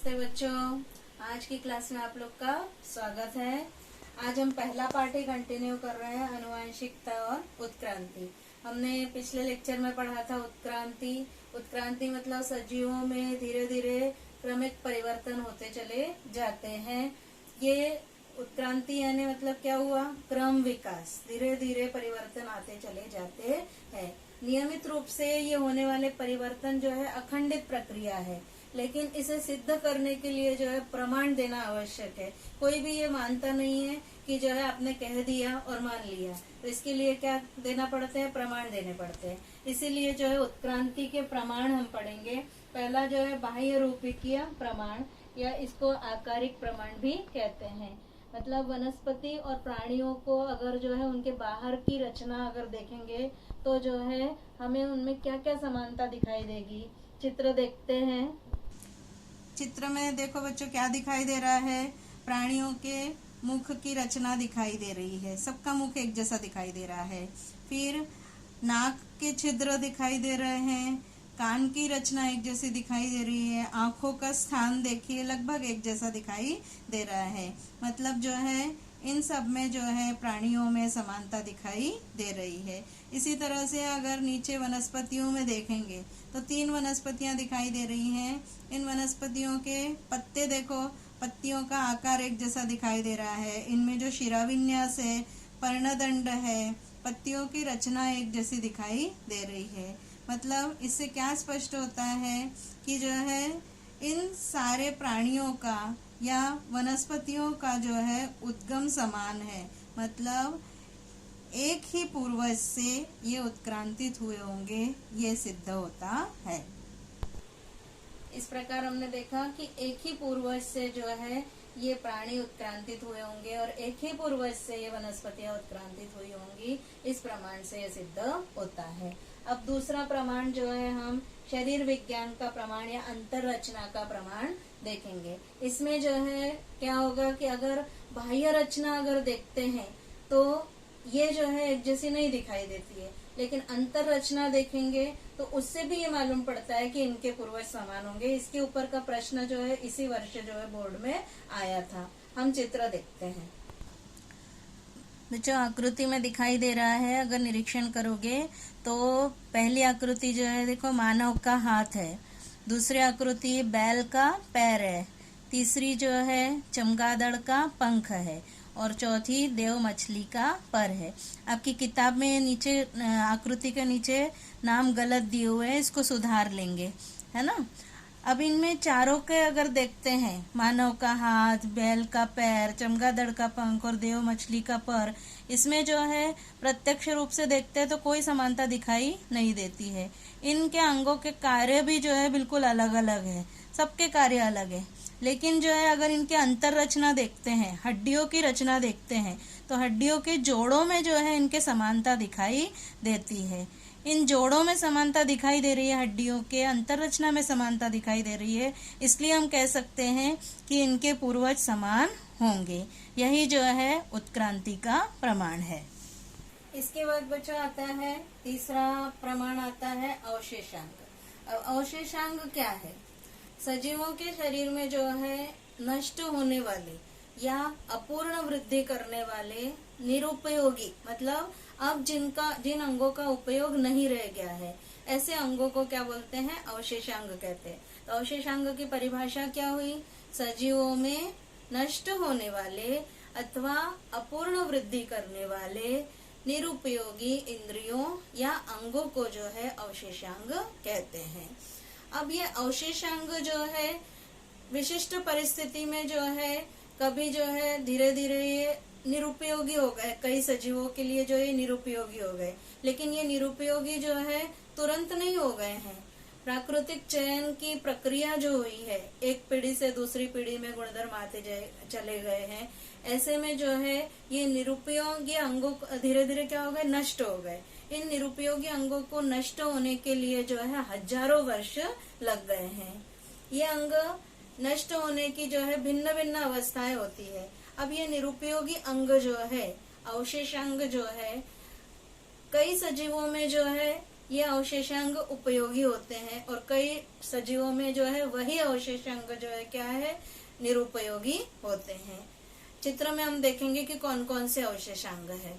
नमस्ते बच्चों, आज की क्लास में आप लोग का स्वागत है। आज हम पहला पार्ट ही कंटिन्यू कर रहे हैं, आनुवंशिकता और उत्क्रांति। हमने पिछले लेक्चर में पढ़ा था उत्क्रांति। उत्क्रांति मतलब सजीवों में धीरे धीरे क्रमिक परिवर्तन होते चले जाते हैं। ये उत्क्रांति यानी मतलब क्या हुआ, क्रम विकास, धीरे धीरे परिवर्तन आते चले जाते हैं। नियमित रूप से ये होने वाले परिवर्तन जो है अखंडित प्रक्रिया है, लेकिन इसे सिद्ध करने के लिए जो है प्रमाण देना आवश्यक है। कोई भी ये मानता नहीं है कि जो है आपने कह दिया और मान लिया, तो इसके लिए क्या देना पड़ते हैं, प्रमाण देने पड़ते हैं। इसीलिए जो है उत्क्रांति के प्रमाण हम पढ़ेंगे। पहला जो है बाह्य रूपिकीय प्रमाण, या इसको आकारिक प्रमाण भी कहते हैं। मतलब वनस्पति और प्राणियों को अगर जो है उनके बाहर की रचना अगर देखेंगे तो जो है हमें उनमें क्या क्या समानता दिखाई देगी। चित्र देखते हैं। चित्र में देखो बच्चों क्या दिखाई दे रहा है, प्राणियों के मुख की रचना दिखाई दे रही है, सबका मुख एक जैसा दिखाई दे रहा है। फिर नाक के छिद्र दिखाई दे रहे हैं, कान की रचना एक जैसी दिखाई दे रही है, आंखों का स्थान देखिए लगभग एक जैसा दिखाई दे रहा है। मतलब जो है इन सब में जो है प्राणियों में समानता दिखाई दे रही है। इसी तरह से अगर नीचे वनस्पतियों में देखेंगे तो 3 वनस्पतियां दिखाई दे रही हैं। इन वनस्पतियों के पत्ते देखो, पत्तियों का आकार एक जैसा दिखाई दे रहा है। इनमें जो शिराविन्यास है, पर्णदंड है, पत्तियों की रचना एक जैसी दिखाई दे रही है। मतलब इससे क्या स्पष्ट होता है कि जो है इन सारे प्राणियों का या वनस्पतियों का जो है उद्गम समान है। मतलब एक ही पूर्वज से ये उत्क्रांतित हुए होंगे, ये सिद्ध होता है। इस प्रकार हमने देखा कि एक ही पूर्वज से जो है ये प्राणी उत्क्रांतित हुए होंगे और एक ही पूर्वज से ये वनस्पतियां उत्क्रांतित हुई होंगी। इस प्रमाण से ये सिद्ध होता है। अब दूसरा प्रमाण जो है हम शरीर विज्ञान का प्रमाण या अंतर रचना का प्रमाण देखेंगे। इसमें जो है क्या होगा कि अगर बाह्य रचना अगर देखते हैं तो ये जो है एक जैसी नहीं दिखाई देती है, लेकिन अंतर रचना देखेंगे तो उससे भी ये मालूम पड़ता है कि इनके पूर्वज समान होंगे। इसके ऊपर का प्रश्न जो है इसी वर्ष जो है बोर्ड में आया था। हम चित्र देखते हैं। जो आकृति में दिखाई दे रहा है, अगर निरीक्षण करोगे तो पहली आकृति जो है देखो मानव का हाथ है, दूसरी आकृति बैल का पैर है, तीसरी जो है चमगादड़ का पंख है और चौथी देव मछली का पर है। आपकी किताब में नीचे आकृति के नीचे नाम गलत दिए हुए हैं, इसको सुधार लेंगे, है ना। अब इनमें चारों के अगर देखते हैं, मानव का हाथ, बैल का पैर, चमगादड़ का पंख और देव मछली का पर, इसमें जो है प्रत्यक्ष रूप से देखते हैं तो कोई समानता दिखाई नहीं देती है। इनके अंगों के कार्य भी जो है बिल्कुल अलग अलग है, सबके कार्य अलग है। लेकिन जो है अगर इनके अंतर रचना देखते हैं, हड्डियों की रचना देखते हैं, तो हड्डियों के जोड़ों में जो है इनके समानता दिखाई देती है। इन जोड़ों में समानता दिखाई दे रही है, हड्डियों के अंतर रचना में समानता दिखाई दे रही है, इसलिए हम कह सकते हैं कि इनके पूर्वज समान होंगे। यही जो है उत्क्रांति का प्रमाण है। इसके बाद बच्चों आता है तीसरा प्रमाण, आता है अवशेषांग। अब अवशेषांग क्या है? सजीवों के शरीर में जो है नष्ट होने वाले या अपूर्ण वृद्धि करने वाले निरुपयोगी, मतलब अब जिन अंगों का उपयोग नहीं रह गया है, ऐसे अंगों को क्या बोलते हैं? अवशेषांग कहते हैं। तो अवशेषांग की परिभाषा क्या हुई? सजीवों में नष्ट होने वाले अथवा अपूर्ण वृद्धि करने वाले निरुपयोगी इंद्रियों या अंगों को जो है अवशेषांग कहते हैं। अब ये अवशेषांग जो है विशिष्ट परिस्थिति में जो है कभी जो है धीरे धीरे ये निरुपयोगी हो गए, कई सजीवों के लिए जो ये निरुपयोगी हो गए। लेकिन ये निरुपयोगी जो है तुरंत नहीं हो गए हैं। प्राकृतिक चयन की प्रक्रिया जो हुई है, एक पीढ़ी से दूसरी पीढ़ी में गुणधर्म आते चले गए हैं। ऐसे में जो है ये निरुपयोगी अंगों धीरे धीरे क्या हो गए? नष्ट हो गए। इन निरुपयोगी अंगों को नष्ट होने के लिए जो है हजारों वर्ष लग गए हैं। ये अंग नष्ट होने की जो है भिन्न भिन्न अवस्थाएं होती है। अब ये निरुपयोगी अंग जो है, अवशेषांग जो है, कई सजीवों में जो है ये अवशेषांग उपयोगी होते हैं और कई सजीवों में जो है वही अवशेषांग जो है क्या है, निरुपयोगी होते हैं। चित्र में हम देखेंगे कि कौन कौन से अवशेषांग है।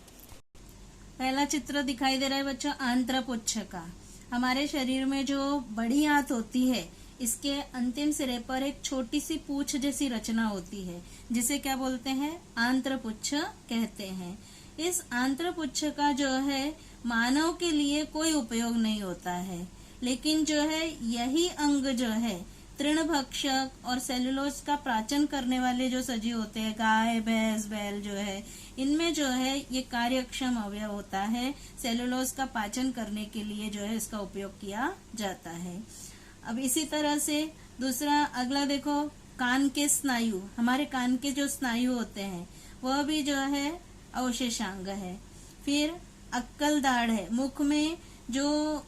पहला चित्र दिखाई दे रहा है बच्चों, आंत्रपुच्छ का। हमारे शरीर में जो बड़ी आंत होती है, इसके अंतिम सिरे पर एक छोटी सी पूंछ जैसी रचना होती है, जिसे क्या बोलते हैं, आंत्रपुच्छ कहते हैं। इस आंत्रपुच्छ का जो है मानव के लिए कोई उपयोग नहीं होता है, लेकिन जो है यही अंग जो है तृणभक्षक और सेलुलोज का पाचन करने वाले जो सजीव होते हैं, गाय, भैंस, बैल जो है, इनमें जो है ये कार्यक्षम अवयव होता है। सेलुलोज का पाचन करने के लिए जो है इसका उपयोग किया जाता है। अब इसी तरह से दूसरा अगला देखो, कान के स्नायु। हमारे कान के जो स्नायु होते हैं वह भी जो है अवशेषांग है। फिर अक्कल दाढ़ है, मुख में जो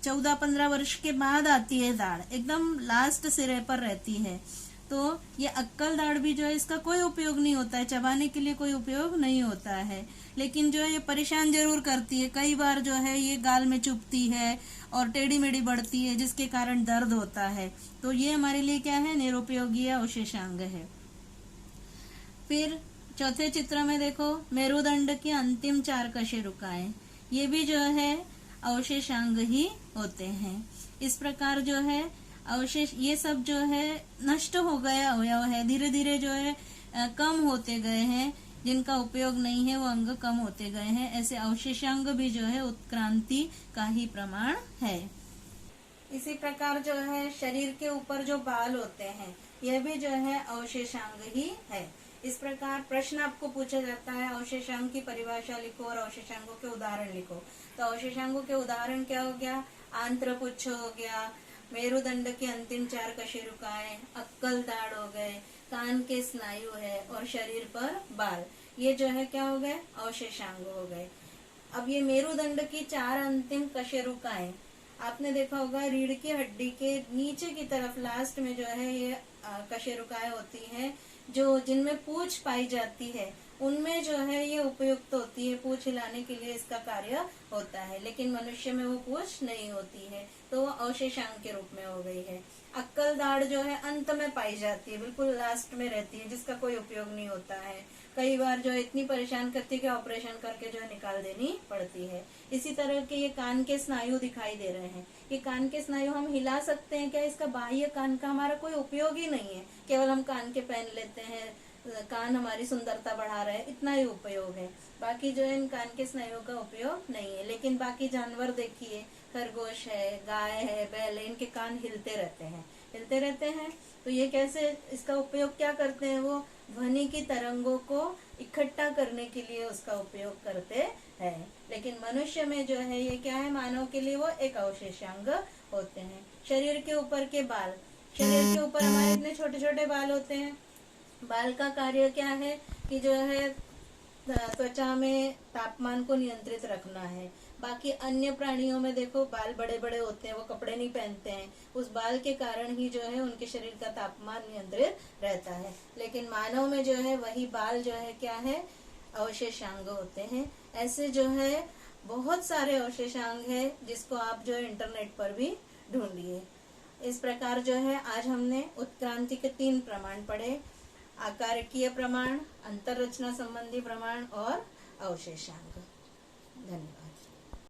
14-15 वर्ष के बाद आती है दाढ़, एकदम लास्ट सिरे पर रहती है, तो ये अक्कल दाढ़ भी जो है इसका कोई उपयोग नहीं होता है, चबाने के लिए कोई उपयोग नहीं होता है, लेकिन जो है ये परेशान जरूर करती है। कई बार जो है ये गाल में चुभती है और टेढ़ी मेढ़ी बढ़ती है, जिसके कारण दर्द होता है। तो ये हमारे लिए क्या है, निरुपयोगी अवशेषांग है। फिर चौथे चित्र में देखो, मेरुदंड की अंतिम 4 कशेरुकाएं, ये भी जो है अवशेषांग ही होते हैं। इस प्रकार जो है अवशेष, ये सब जो है नष्ट हो गया अवयव है, धीरे धीरे जो है कम होते गए हैं, जिनका उपयोग नहीं है वो अंग कम होते गए हैं। ऐसे अवशेषांग भी जो है उत्क्रांति का ही प्रमाण है। इसी प्रकार जो है शरीर के ऊपर जो बाल होते हैं, यह भी जो है अवशेषांग ही है। इस प्रकार प्रश्न आपको पूछा जाता है, अवशेषांग की परिभाषा लिखो और अवशेषांगों के उदाहरण लिखो। तो अवशेषांगों के उदाहरण क्या हो गया, आंत्रपुच्छ हो गया, मेरुदंड की अंतिम 4 कशेरुकाएं, अक्कल दाढ़ हो गए, कान के स्नायु है और शरीर पर बाल, ये जो है क्या हो गए, अवशेषांग हो गए। अब ये मेरुदंड की 4 अंतिम कशेरुकाएं, आपने देखा होगा रीढ़ की हड्डी के नीचे की तरफ लास्ट में जो है ये कशेरुकाएं होती हैं, जो जिनमें पूंछ पाई जाती है, उनमें जो है ये उपयुक्त होती है, पूंछ हिलाने के लिए इसका कार्य होता है, लेकिन मनुष्य में वो पूंछ नहीं होती है, तो वो अवशेषांग के रूप में हो गई है। अक्कल दाढ़ जो है अंत में पाई जाती है, बिल्कुल लास्ट में रहती है, जिसका कोई उपयोग नहीं होता है। कई बार जो इतनी परेशान करती है कि ऑपरेशन करके जो है निकाल देनी पड़ती है। इसी तरह के ये कान के स्नायु दिखाई दे रहे हैं, ये कान के स्नायु हम हिला सकते हैं क्या, इसका बाह्य कान का हमारा कोई उपयोग ही नहीं है, केवल हम कान के पहन लेते हैं, कान हमारी सुंदरता बढ़ा रहा है, इतना ही उपयोग है। बाकी जो है इन कान के स्नायुओं का उपयोग नहीं है। लेकिन बाकी जानवर देखिए, खरगोश है, गाय है, बैल है, इनके कान हिलते रहते हैं, हिलते रहते हैं। तो ये कैसे, इसका उपयोग क्या करते हैं, वो ध्वनि की तरंगों को इकट्ठा करने के लिए उसका उपयोग करते हैं। लेकिन मनुष्य में जो है ये क्या है, मानव के लिए वो एक अवशेषांग होते हैं। शरीर के ऊपर के बाल, शरीर के ऊपर हमारे इतने छोटे छोटे बाल होते हैं। बाल का कार्य क्या है कि जो है त्वचा में तापमान को नियंत्रित रखना है। बाकी अन्य प्राणियों में देखो बाल बड़े बड़े होते हैं, वो कपड़े नहीं पहनते हैं, उस बाल के कारण ही जो है उनके शरीर का तापमान नियंत्रित रहता है। लेकिन मानव में जो है वही बाल जो है क्या है, अवशेषांग होते हैं। ऐसे जो है बहुत सारे अवशेषांग है, जिसको आप जो है इंटरनेट पर भी ढूंढिए। इस प्रकार जो है आज हमने उत्क्रांति के 3 प्रमाण पढ़े, आकारकीय प्रमाण, अंतररचना संबंधी प्रमाण और अवशेषांग। धन्यवाद।